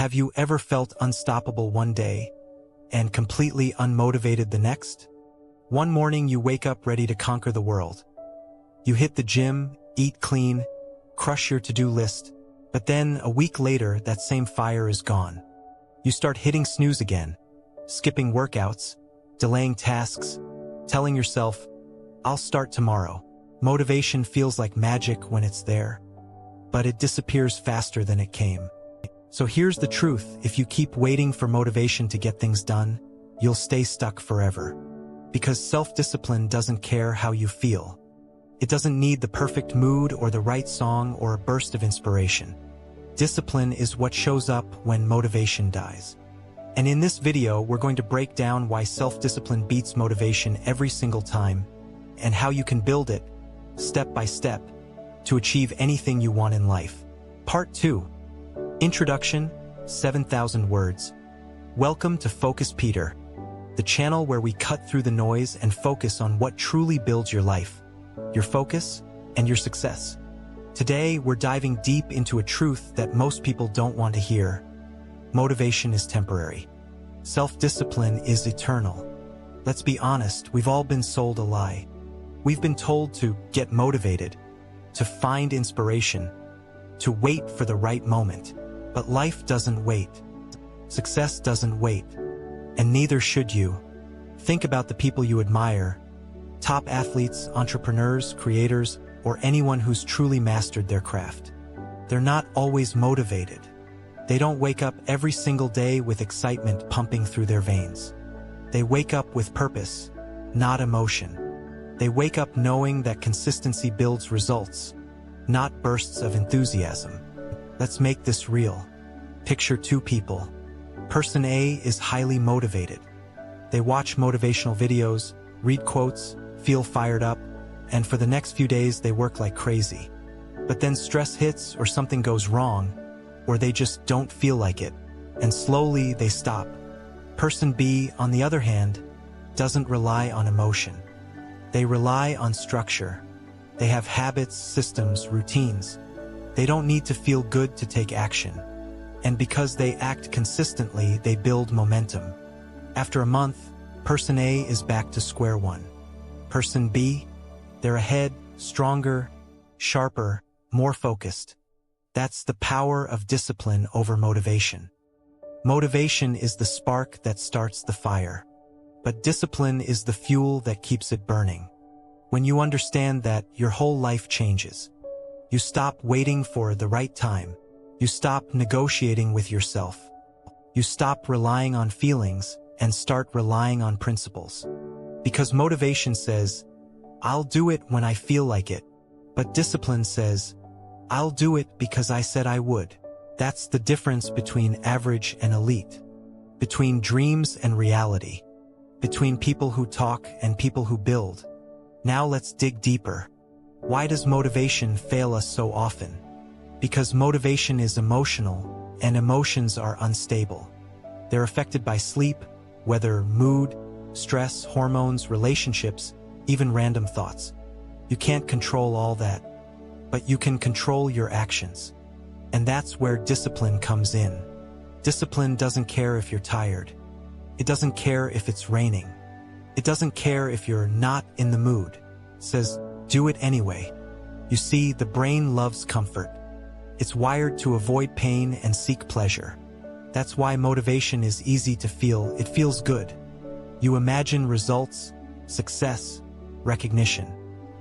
Have you ever felt unstoppable one day and completely unmotivated the next? One morning you wake up ready to conquer the world. You hit the gym, eat clean, crush your to-do list, but then a week later that same fire is gone. You start hitting snooze again, skipping workouts, delaying tasks, telling yourself, "I'll start tomorrow." Motivation feels like magic when it's there, but it disappears faster than it came. So here's the truth: if you keep waiting for motivation to get things done, you'll stay stuck forever. Because self-discipline doesn't care how you feel. It doesn't need the perfect mood or the right song or a burst of inspiration. Discipline is what shows up when motivation dies. And in this video, we're going to break down why self-discipline beats motivation every single time, and how you can build it, step by step, to achieve anything you want in life. Part 2. Introduction, 7,000 words. Welcome to Focus Peter, the channel where we cut through the noise and focus on what truly builds your life, your focus, and your success. Today, we're diving deep into a truth that most people don't want to hear. Motivation is temporary. Self-discipline is eternal. Let's be honest, we've all been sold a lie. We've been told to get motivated, to find inspiration, to wait for the right moment. But life doesn't wait. Success doesn't wait. And neither should you. Think about the people you admire. Top athletes, entrepreneurs, creators, or anyone who's truly mastered their craft. They're not always motivated. They don't wake up every single day with excitement pumping through their veins. They wake up with purpose, not emotion. They wake up knowing that consistency builds results, not bursts of enthusiasm. Let's make this real. Picture two people. Person A is highly motivated. They watch motivational videos, read quotes, feel fired up, and for the next few days they work like crazy. But then stress hits, or something goes wrong, or they just don't feel like it, and slowly they stop. Person B, on the other hand, doesn't rely on emotion. They rely on structure. They have habits, systems, routines. They don't need to feel good to take action. And because they act consistently, they build momentum. After a month, Person A is back to square one. Person B, they're ahead, stronger, sharper, more focused. That's the power of discipline over motivation. Motivation is the spark that starts the fire, but discipline is the fuel that keeps it burning. When you understand that, your whole life changes. You stop waiting for the right time. You stop negotiating with yourself. You stop relying on feelings and start relying on principles. Because motivation says, "I'll do it when I feel like it." But discipline says, "I'll do it because I said I would." That's the difference between average and elite, between dreams and reality, between people who talk and people who build. Now let's dig deeper. Why does motivation fail us so often? Because motivation is emotional, and emotions are unstable. They're affected by sleep, weather, mood, stress, hormones, relationships, even random thoughts. You can't control all that, but you can control your actions. And that's where discipline comes in. Discipline doesn't care if you're tired. It doesn't care if it's raining. It doesn't care if you're not in the mood. It says, do it anyway. You see, the brain loves comfort. It's wired to avoid pain and seek pleasure. That's why motivation is easy to feel. It feels good. You imagine results, success, recognition.